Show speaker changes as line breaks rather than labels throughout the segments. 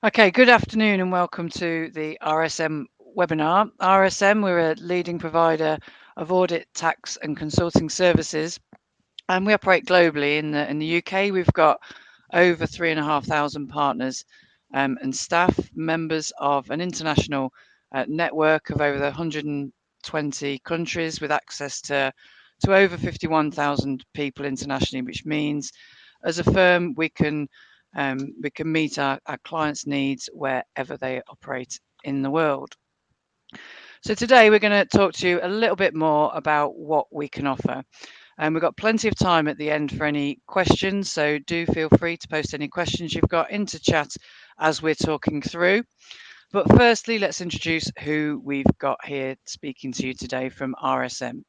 Okay, good afternoon and welcome to the RSM webinar. RSM, we're a leading provider of audit, tax and consulting services, and we operate globally. In the UK, we've got over 3,500 partners and staff, members of an international network of over 120 countries with access to over 51,000 people internationally, which means as a firm we can meet our clients' needs wherever they operate in the world. So today we're going to talk to you a little bit more about what we can offer. And we've got plenty of time at the end for any questions, so do feel free to post any questions you've got into chat as we're talking through. But firstly, let's introduce who we've got here speaking to you today from RSM.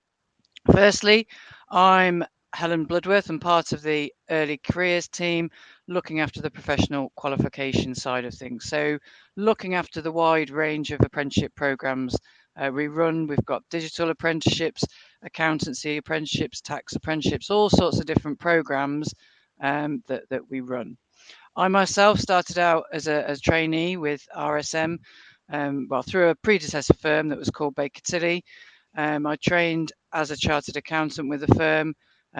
Firstly, I'm Helen Bloodworth and part of the early careers team looking after the professional qualification side of things. So looking after the wide range of apprenticeship programs we run. We've got digital apprenticeships, accountancy apprenticeships, tax apprenticeships, all sorts of different programs that we run. I myself started out as a trainee with RSM, through a predecessor firm that was called Baker Tilly. I trained as a chartered accountant with the firm,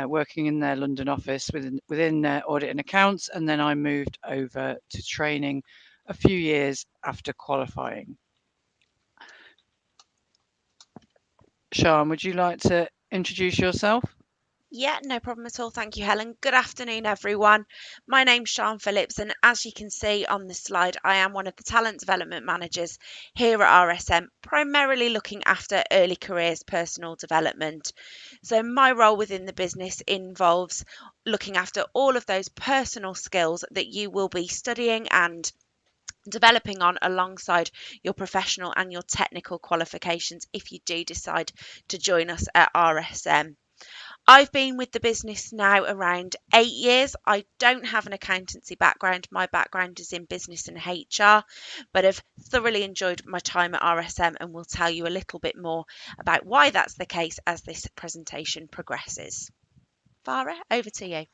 working in their London office within their audit and accounts, and then I moved over to training a few years after qualifying. Sian, would you like to introduce yourself?
Yeah, no problem at all. Thank you, Helen. Good afternoon, everyone. My name's Sian Phillips, and as you can see on the slide, I am one of the talent development managers here at RSM, primarily looking after early careers personal development. So, my role within the business involves looking after all of those personal skills that you will be studying and developing on alongside your professional and your technical qualifications if you do decide to join us at RSM. I've been with the business now around 8 years. I don't have an accountancy background. My background is in business and HR, but I've thoroughly enjoyed my time at RSM and will tell you a little bit more about why that's the case as this presentation progresses. Farah, over to you.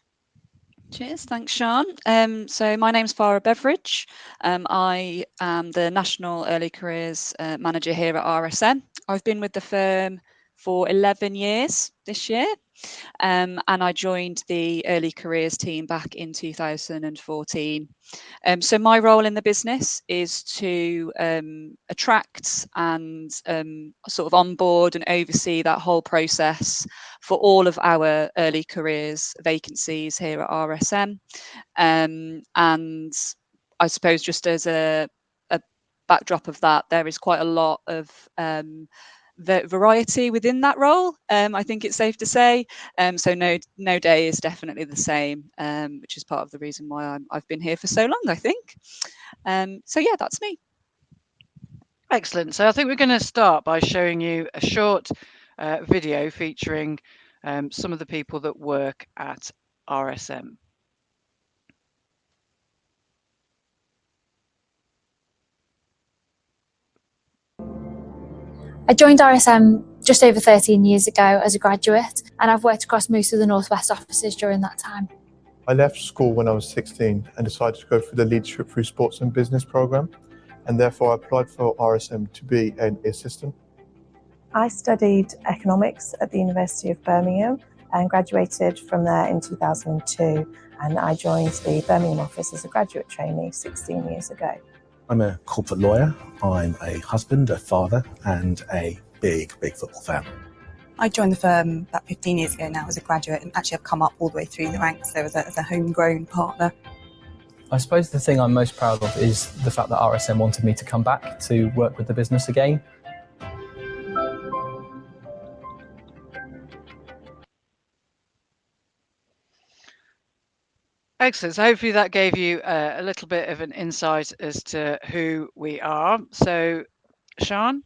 Cheers, thanks, Sian. So my name's Farah Beveridge. I am the National Early Careers Manager here at RSM. I've been with the firm for 11 years this year, and I joined the Early Careers team back in 2014. So my role in the business is to attract and sort of onboard and oversee that whole process for all of our early careers vacancies here at RSM. And I suppose just as a backdrop of that, there is quite a lot of the variety within that role. I think it's safe to say. So no day is definitely the same, which is part of the reason why I've been here for so long, I think. So yeah, that's me.
Excellent. So I think we're going to start by showing you a short video featuring some of the people that work at RSM.
I joined RSM just over 13 years ago as a graduate, and I've worked across most of the Northwest offices during that time.
I left school when I was 16 and decided to go through the Leadership Through Sports and Business programme, and therefore I applied for RSM to be an assistant.
I studied economics at the University of Birmingham and graduated from there in 2002, and I joined the Birmingham office as a graduate trainee 16 years ago.
I'm a corporate lawyer, I'm a husband, a father, and a big football fan.
I joined the firm about 15 years ago now as a graduate, and actually I've come up all the way through the ranks there as a homegrown partner.
I suppose the thing I'm most proud of is the fact that RSM wanted me to come back to work with the business again.
Excellent. So hopefully that gave you a little bit of an insight as to who we are. So, Sian?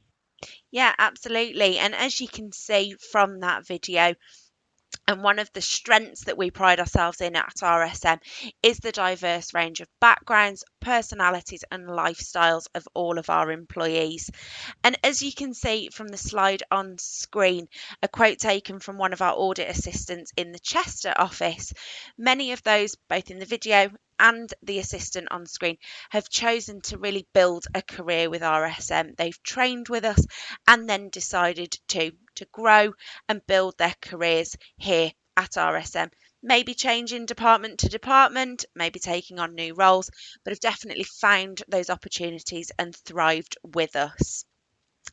Yeah, absolutely. And as you can see from that video, and one of the strengths that we pride ourselves in at RSM is the diverse range of backgrounds, personalities and lifestyles of all of our employees. And as you can see from the slide on screen, a quote taken from one of our audit assistants in the Chester office, many of those, both in the video and the assistant on screen have chosen to really build a career with RSM. They've trained with us and then decided to grow and build their careers here at RSM. Maybe changing department to department, maybe taking on new roles, but have definitely found those opportunities and thrived with us.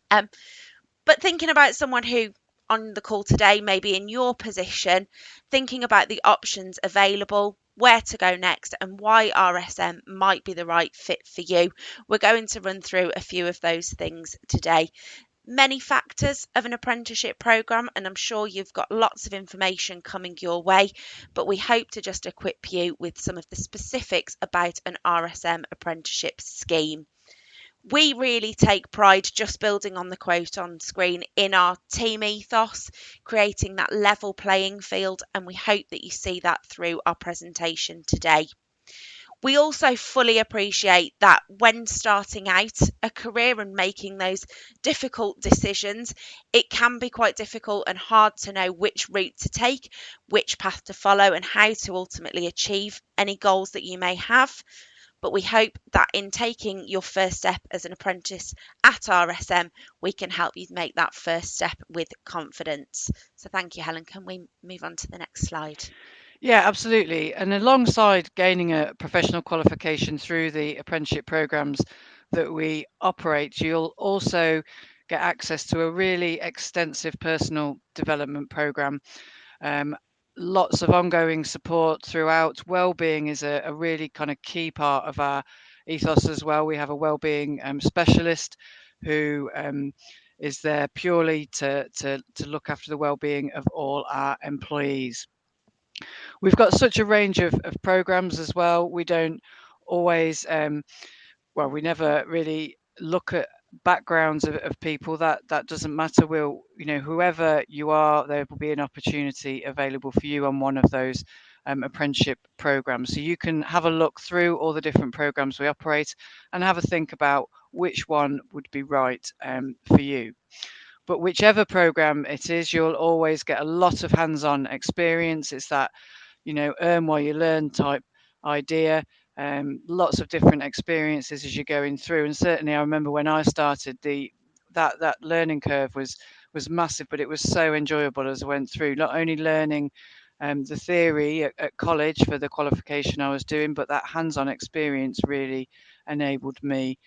But thinking about someone who on the call today, maybe in your position, thinking about the options available, where to go next, and why RSM might be the right fit for you, we're going to run through a few of those things today. Many factors of an apprenticeship programme, and I'm sure you've got lots of information coming your way, but we hope to just equip you with some of the specifics about an RSM apprenticeship scheme. We really take pride, just building on the quote on screen, in our team ethos, creating that level playing field, and we hope that you see that through our presentation today. We also fully appreciate that when starting out a career and making those difficult decisions, it can be quite difficult and hard to know which route to take, which path to follow, and how to ultimately achieve any goals that you may have. But we hope that in taking your first step as an apprentice at RSM, we can help you make that first step with confidence. So thank you, Helen. Can we move on to the next slide?
Yeah, absolutely. And alongside gaining a professional qualification through the apprenticeship programs that we operate, you'll also get access to a really extensive personal development program. Lots of ongoing support throughout. Wellbeing is a really kind of key part of our ethos as well. We have a wellbeing specialist who is there purely to look after the wellbeing of all our employees. We've got such a range of programs as well. We don't always, we never really look at backgrounds of people. That doesn't matter. We'll, whoever you are, there will be an opportunity available for you on one of those apprenticeship programs. So you can have a look through all the different programs we operate and have a think about which one would be right for you. But whichever program it is, you'll always get a lot of hands-on experience. It's that, earn while you learn type idea. Lots of different experiences as you're going through. And certainly I remember when I started, that learning curve was massive, but it was so enjoyable as I went through, not only learning the theory at college for the qualification I was doing, but that hands-on experience really enabled me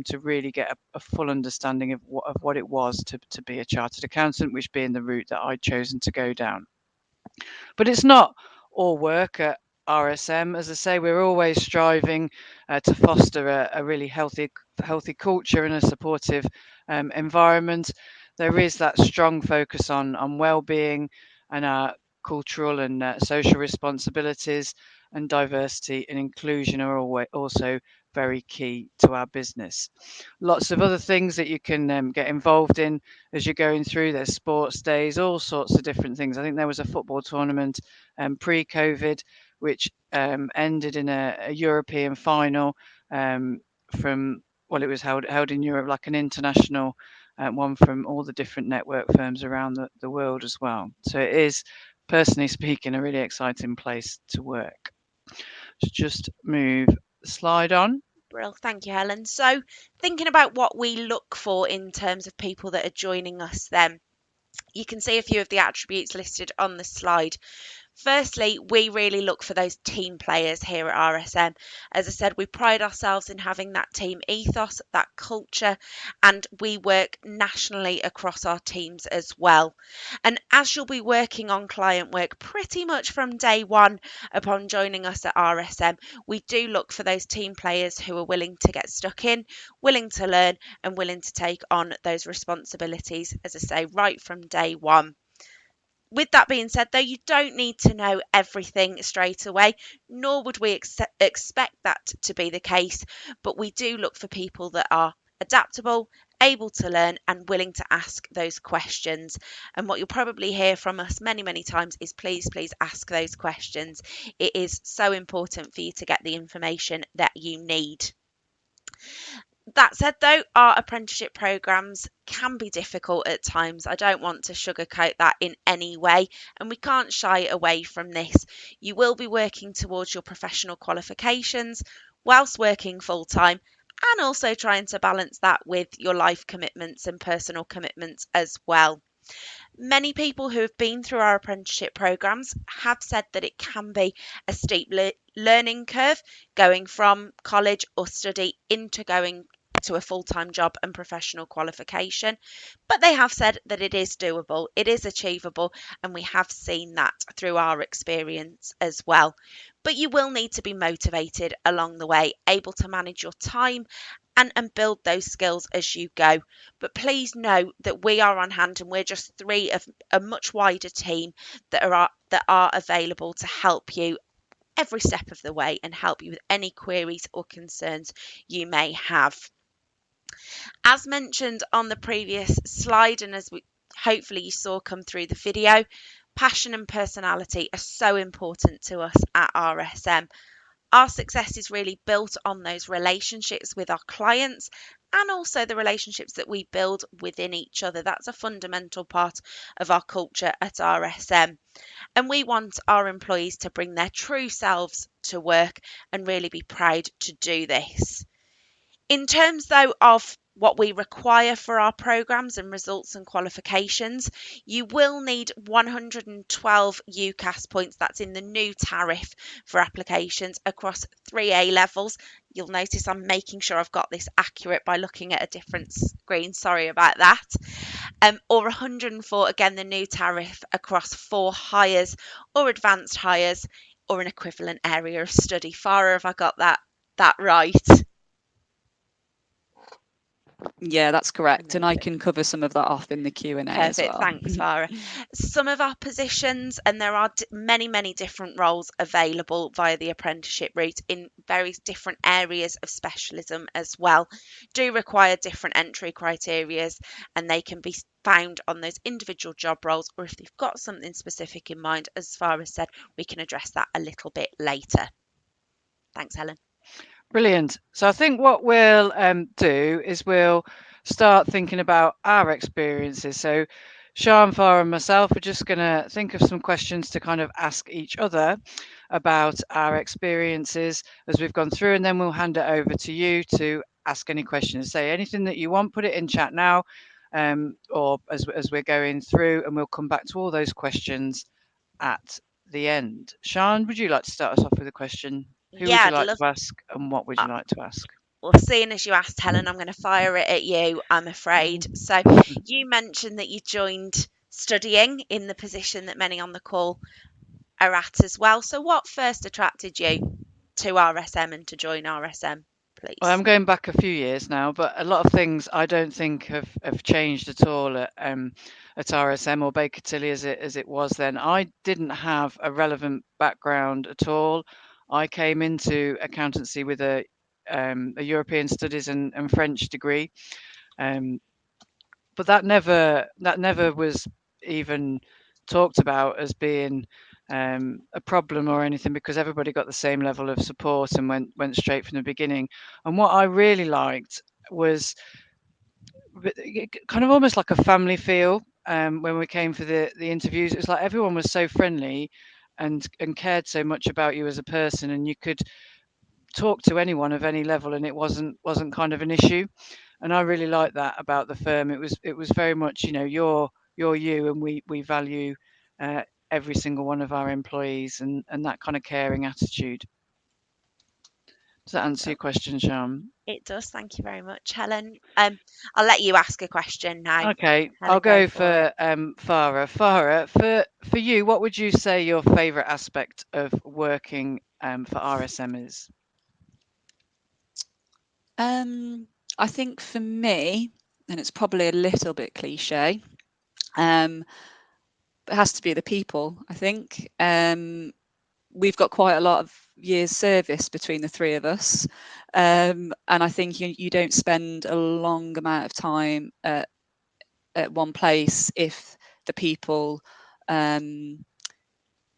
to really get a full understanding of what it was to be a chartered accountant, which being the route that I'd chosen to go down. But it's not all work at RSM. As I say, we're always striving to foster a really healthy culture and a supportive environment. There is that strong focus on well-being and our cultural and social responsibilities, and diversity and inclusion are also very key to our business. Lots of other things that you can get involved in as you're going through. There's sports days, all sorts of different things. I think there was a football tournament pre-COVID, which ended in a European final it was held in Europe, like an international one from all the different network firms around the world as well. So it is, personally speaking, a really exciting place to work. Just move the slide on.
Brill, thank you, Helen. So thinking about what we look for in terms of people that are joining us then, you can see a few of the attributes listed on the slide. Firstly, we really look for those team players here at RSM. As I said, we pride ourselves in having that team ethos, that culture, and we work nationally across our teams as well. And as you'll be working on client work pretty much from day one upon joining us at RSM, we do look for those team players who are willing to get stuck in, willing to learn, and willing to take on those responsibilities, as I say, right from day one. With that being said, though, you don't need to know everything straight away, nor would we expect that to be the case, but we do look for people that are adaptable, able to learn, and willing to ask those questions. And what you'll probably hear from us many, many times is please ask those questions. It is so important for you to get the information that you need. That said, though, our apprenticeship programs can be difficult at times. I don't want to sugarcoat that in any way, and we can't shy away from this. You will be working towards your professional qualifications whilst working full time, and also trying to balance that with your life commitments and personal commitments as well. Many people who have been through our apprenticeship programs have said that it can be a steep learning curve going from college or study into going to a full-time job and professional qualification, but they have said that it is doable, it is achievable, and we have seen that through our experience as well. But you will need to be motivated along the way, able to manage your time and build those skills as you go. But please know that we are on hand, and we're just three of a much wider team that are available to help you every step of the way and help you with any queries or concerns you may have. As mentioned on the previous slide, and as we hopefully you saw come through the video, passion and personality are so important to us at RSM. Our success is really built on those relationships with our clients and also the relationships that we build within each other. That's a fundamental part of our culture at RSM. And we want our employees to bring their true selves to work and really be proud to do this. In terms, though, of what we require for our programs and results and qualifications, you will need 112 UCAS points. That's in the new tariff for applications across 3 A levels. You'll notice I'm making sure I've got this accurate by looking at a different screen. Sorry about that. Or 104, again, the new tariff across 4 hires or advanced hires or an equivalent area of study. Farah, have I got that right?
Yeah, that's correct. And I can cover some of that off in the Q&A as
Perfect.
well.
Thanks, Farah. Some of our positions, and there are many, many different roles available via the apprenticeship route in various different areas of specialism as well, do require different entry criterias, and they can be found on those individual job roles, or if they've got something specific in mind, as Farah said, we can address that a little bit later. Thanks, Helen.
Brilliant. So I think what we'll do is we'll start thinking about our experiences. So Shah and Farah and myself are just going to think of some questions to kind of ask each other about our experiences as we've gone through, and then we'll hand it over to you to ask any questions. Say anything that you want, put it in chat now, or as we're going through, and we'll come back to all those questions at the end. Sian, would you like to start us off with a question? Who would
Yeah,
you
I'd
like
love.
to ask, and what would you like to ask?
Well, seeing as you asked, Helen, I'm going to fire it at you, I'm afraid. So you mentioned that you joined studying in the position that many on the call are at as well. So what first attracted you to RSM and to join RSM, please?
Well, I'm going back a few years now, but a lot of things I don't think have changed at all at RSM or Baker Tilly as it was then. I didn't have a relevant background at all. I came into accountancy with a European Studies and French degree, but that never was even talked about as being a problem or anything, because everybody got the same level of support and went straight from the beginning. And what I really liked was kind of almost like a family feel. When we came for the interviews, it was like everyone was so friendly and cared so much about you as a person, and you could talk to anyone of any level, and it wasn't kind of an issue. And I really liked that about the firm. It was very much, you're you, and we value every single one of our employees, and that kind of caring attitude. Does that answer your question, Sham?
It does. Thank you very much, Helen. I'll let you ask a question now.
Okay,
Helen,
I'll go
for
for Farah. Farah, for you, what would you say your favourite aspect of working for RSM is?
I think for me, and it's probably a little bit cliche, it has to be the people, I think. We've got quite a lot of years service between the three of us, and I think you don't spend a long amount of time at one place if the people don't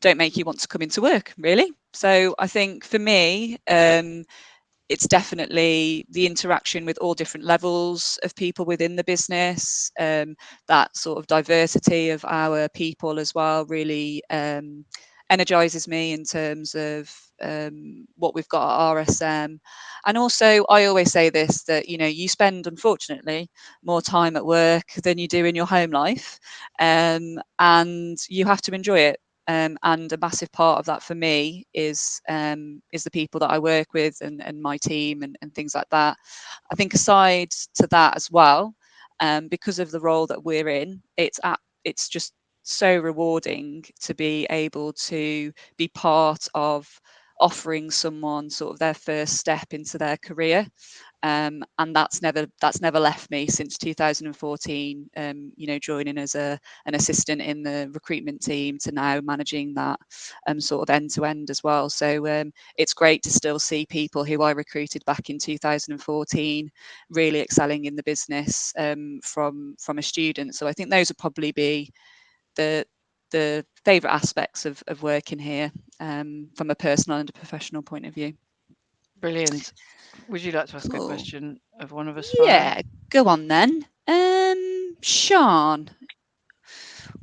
make you want to come into work, really. So I think for me, it's definitely the interaction with all different levels of people within the business, that sort of diversity of our people as well really energizes me in terms of what we've got at RSM. And also, I always say this, that you spend, unfortunately, more time at work than you do in your home life, and you have to enjoy it. And a massive part of that for me is the people that I work with and my team and things like that. I think aside to that as well, because of the role that we're in, it's just so rewarding to be able to be part of offering someone sort of their first step into their career. And that's never left me since 2014, joining as an assistant in the recruitment team to now managing that sort of end to end as well. So it's great to still see people who I recruited back in 2014 really excelling in the business from a student. So I think those would probably be the favourite aspects of working here from a personal and a professional point of view.
Brilliant. Would you like to ask a
Cool.
question of one of us, Farah?
Yeah, go on then. Sean,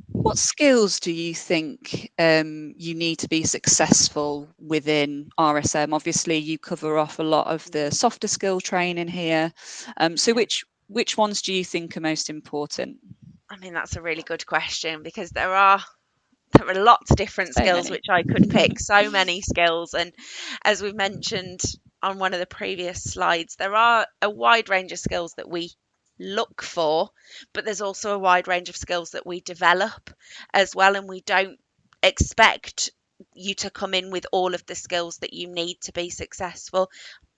what skills do you think you need to be successful within RSM? Obviously, you cover off a lot of the softer skill training here. So which ones do you think are most important?
I mean, that's a really good question, because there are lots of different
So
skills
many.
which I could pick, so many skills. And as we've mentioned on one of the previous slides, there are a wide range of skills that we look for, but there's also a wide range of skills that we develop as well. And we don't expect you to come in with all of the skills that you need to be successful.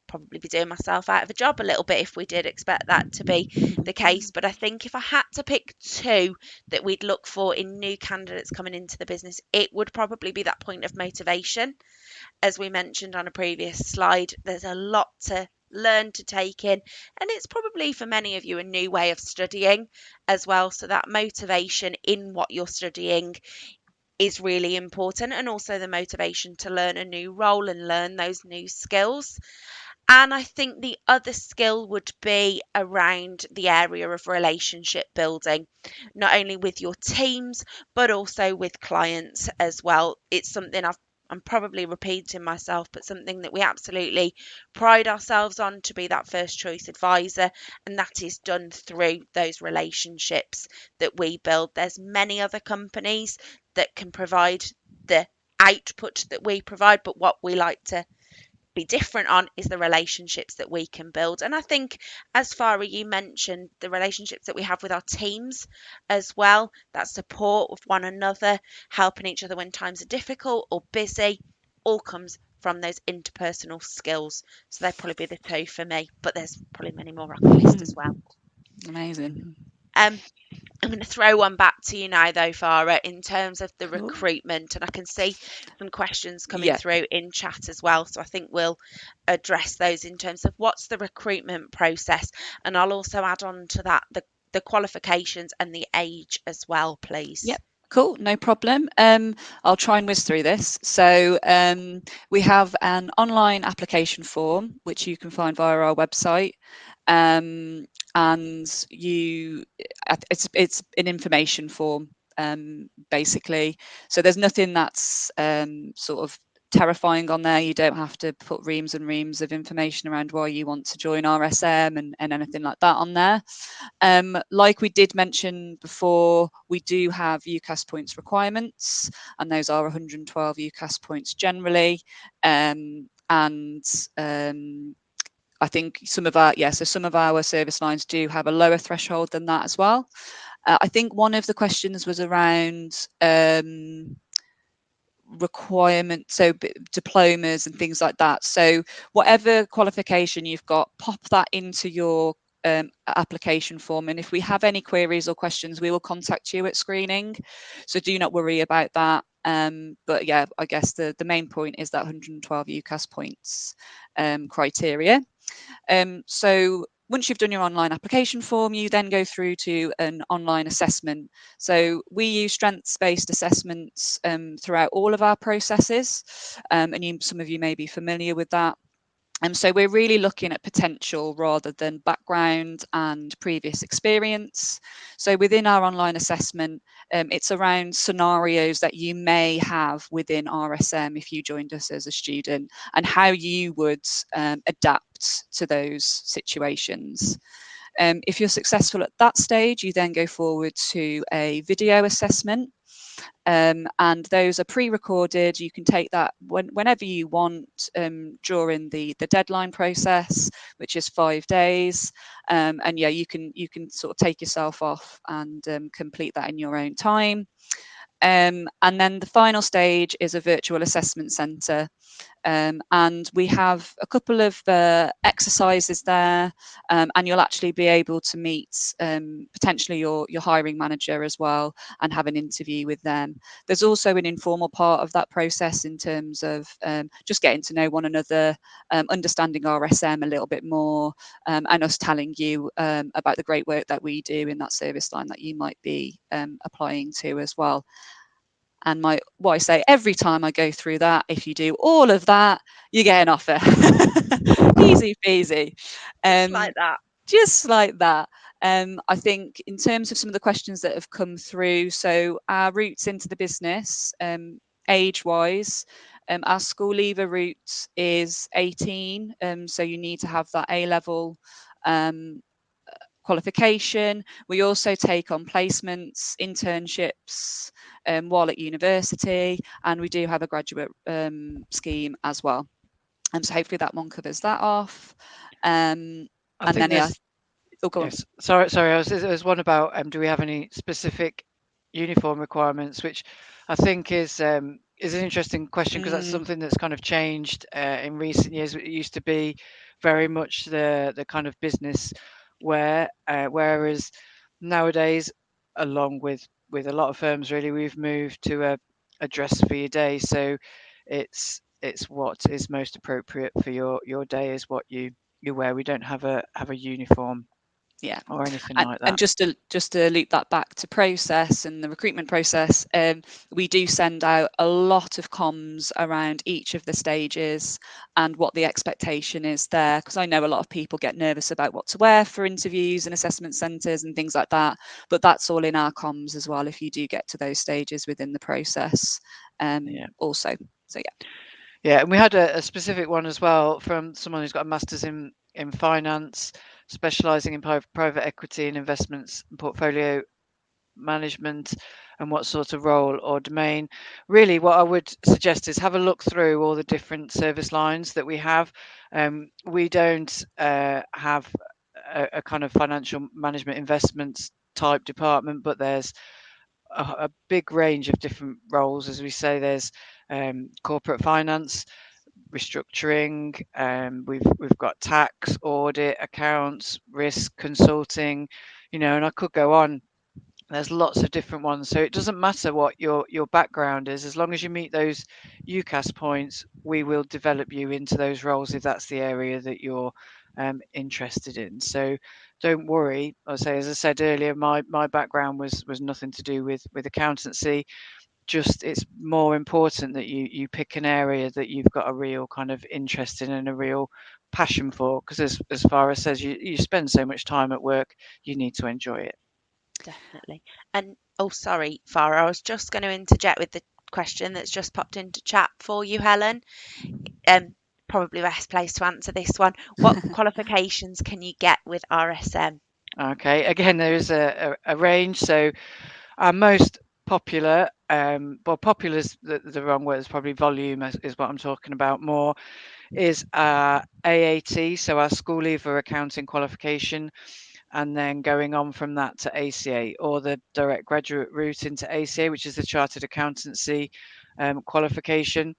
Probably be doing myself out of a job a little bit if we did expect that to be the case. But I think if I had to pick two that we'd look for in new candidates coming into the business, it would probably be that point of motivation. As we mentioned on a previous slide, there's a lot to learn, to take in, and it's probably for many of you a new way of studying as well. So that motivation in what you're studying is really important, and also the motivation to learn a new role and learn those new skills. And I think the other skill would be around the area of relationship building, not only with your teams, but also with clients as well. It's something I'm probably repeating myself, but something that we absolutely pride ourselves on, to be that first choice advisor. And that is done through those relationships that we build. There's many other companies that can provide the output that we provide, but what we like to be different on is the relationships that we can build. And I think, as Farah, you mentioned the relationships that we have with our teams as well, that support with one another, helping each other when times are difficult or busy, all comes from those interpersonal skills. So they'd probably be the two for me, but there's probably many more I could list as well.
Amazing.
I'm going to throw one back to you now, though, Farah, in terms of the
Cool.
recruitment. And I can see some questions coming
Yeah.
through in chat as well. So I think we'll address those in terms of what's the recruitment process. And I'll also add on to that the qualifications and the age as well, please.
Yep. Cool, no problem. I'll try and whiz through this. So we have an online application form, which you can find via our website. And it's an information form, basically. So there's nothing that's sort of terrifying on there. You don't have to put reams and reams of information around why you want to join RSM and anything like that on there. Like we did mention before, we do have UCAS points requirements, and those are 112 UCAS points generally. I think some of our service lines do have a lower threshold than that as well. I think one of the questions was around requirement, so diplomas and things like that. So whatever qualification you've got, pop that into your application form, and if we have any queries or questions, we will contact you at screening, so do not worry about that. But yeah, I guess the main point is that 112 UCAS points criteria. So once you've done your online application form, you then go through to an online assessment. So we use strengths-based assessments throughout all of our processes, and some of you may be familiar with that. So we're really looking at potential rather than background and previous experience. So within our online assessment, it's around scenarios that you may have within RSM if you joined us as a student, and how you would adapt to those situations. If you're successful at that stage, you then go forward to a video assessment. And those are pre-recorded. You can take that whenever you want during the deadline process, which is 5 days. And yeah, you can sort of take yourself off and complete that in your own time. And then the final stage is a virtual assessment centre. And we have a couple of exercises there, and you'll actually be able to meet potentially your hiring manager as well and have an interview with them. There's also an informal part of that process in terms of just getting to know one another, understanding RSM a little bit more, and us telling you about the great work that we do in that service line that you might be applying to as well. And what I say every time I go through that, if you do all of that, you get an offer. Easy peasy.
Just like that.
Just like that. I think in terms of some of the questions that have come through, so our routes into the business, age-wise, our school leaver route is 18, so you need to have that A-level qualification. We also take on placements, internships while at university, and we do have a graduate scheme as well. So hopefully that one covers that off. And then yeah, go on.
Yes, sorry. There's one about do we have any specific uniform requirements, which I think is an interesting question, because that's something that's kind of changed in recent years. It used to be very much the kind of business wear, whereas nowadays, along with a lot of firms, really, we've moved to a dress for your day. So it's what is most appropriate for your day is what you wear. We don't have a uniform,
yeah,
or anything
and,
like that.
and just to loop that back to process and the recruitment process, we do send out a lot of comms around each of the stages and what the expectation is there, because I know a lot of people get nervous about what to wear for interviews and assessment centres and things like that, but that's all in our comms as well if you do get to those stages within the process. Also, so
yeah, and we had a specific one as well from someone who's got a master's in finance, specialising in private equity and investments and portfolio management, and what sort of role or domain. Really, what I would suggest is have a look through all the different service lines that we have. We don't have a kind of financial management investments type department, but there's a big range of different roles. As we say, there's corporate finance, restructuring, we've got tax, audit, accounts, risk, consulting, and I could go on. There's lots of different ones, so it doesn't matter what your background is. As long as you meet those UCAS points, we will develop you into those roles if that's the area that you're interested in. So don't worry. As I said earlier, my background was nothing to do with accountancy. Just it's more important that you pick an area that you've got a real kind of interest in and a real passion for, because as Farah says, you spend so much time at work, you need to enjoy it.
Definitely. And sorry, Farah, I was just going to interject with the question that's just popped into chat for you, Helen. Probably best place to answer this one. What qualifications can you get with RSM?
Okay, again, there is a range. So our most popular, popular is the wrong word, it's probably volume is what I'm talking about more, is our AAT, so our school leaver accounting qualification, and then going on from that to ACA, or the direct graduate route into ACA, which is the Chartered Accountancy qualification.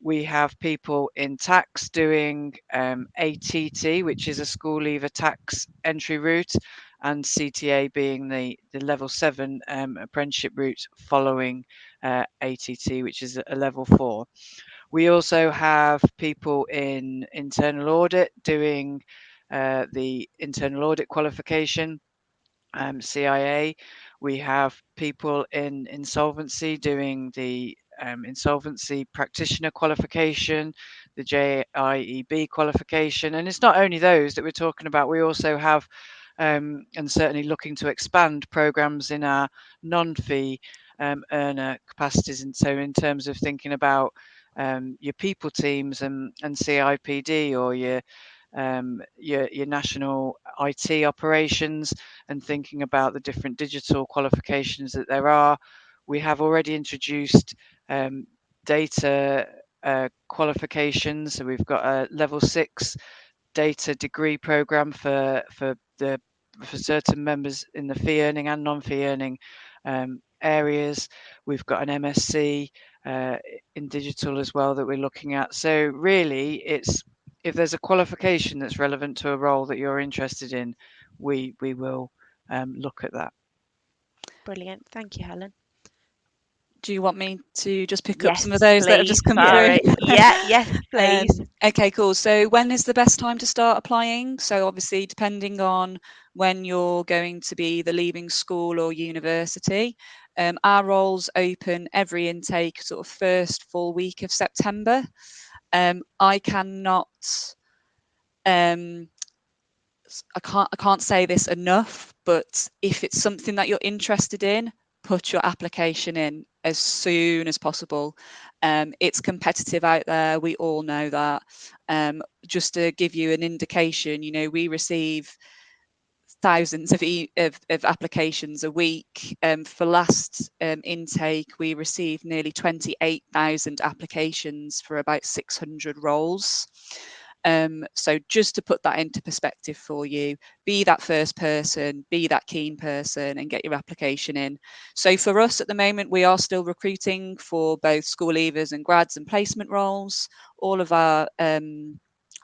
We have people in tax doing ATT, which is a school leaver tax entry route, and CTA being the level 7 apprenticeship route following ATT, which is a level 4. We also have people in internal audit doing the internal audit qualification, CIA. We have people in insolvency doing the insolvency practitioner qualification, the JIEB qualification. And it's not only those that we're talking about, we also have and certainly looking to expand programs in our non-fee earner capacities. And so in terms of thinking about your people teams and CIPD, or your national IT operations, and thinking about the different digital qualifications that there are. We have already introduced data qualifications. So we've got a level 6 data degree program for certain members in the fee earning and non-fee earning areas. We've got an MSc in digital as well that we're looking at. So really, it's, if there's a qualification that's relevant to a role that you're interested in, we will look at that.
Brilliant. Thank you, Helen.
Do you want me to just pick up
Yes,
some of those that have just come
Farah.
through?
Yes, please.
Okay, cool. So when is the best time to start applying? So obviously, depending on when you're going to be either leaving school or university, our roles open every intake sort of first full week of September. I cannot, I can't say this enough, but if it's something that you're interested in, put your application in as soon as possible. It's competitive out there. We all know that. Just to give you an indication, you know, we receive thousands of applications a week. For last intake, we received nearly 28,000 applications for about 600 roles. So just to put that into perspective for you, be that first person, be that keen person, and get your application in. So for us at the moment, we are still recruiting for both school leavers and grads and placement roles. All of our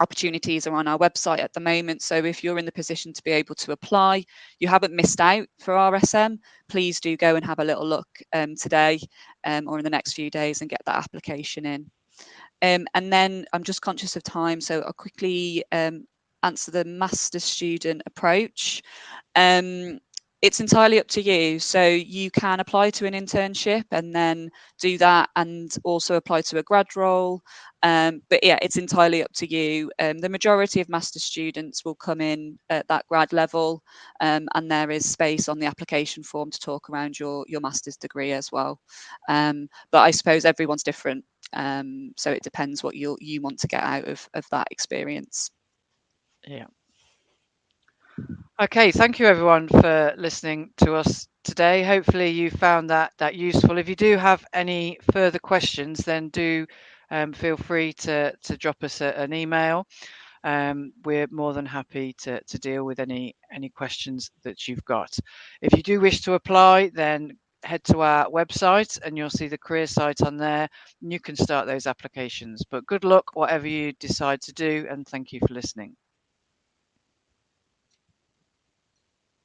opportunities are on our website at the moment. So if you're in the position to be able to apply, you haven't missed out for RSM, please do go and have a little look today or in the next few days and get that application in. And then I'm just conscious of time, so I'll quickly answer the master student approach. It's entirely up to you. So you can apply to an internship and then do that, and also apply to a grad role. But yeah, it's entirely up to you. The majority of master students will come in at that grad level, and there is space on the application form to talk around your master's degree as well. But I suppose everyone's different. So it depends what you want to get out of that experience.
Yeah. Okay, thank you everyone for listening to us today. Hopefully you found that useful. If you do have any further questions, then do feel free to drop us an email. We're more than happy to deal with any questions that you've got. If you do wish to apply, then head to our website and you'll see the career site on there, and you can start those applications. But good luck whatever you decide to do, and thank you for listening.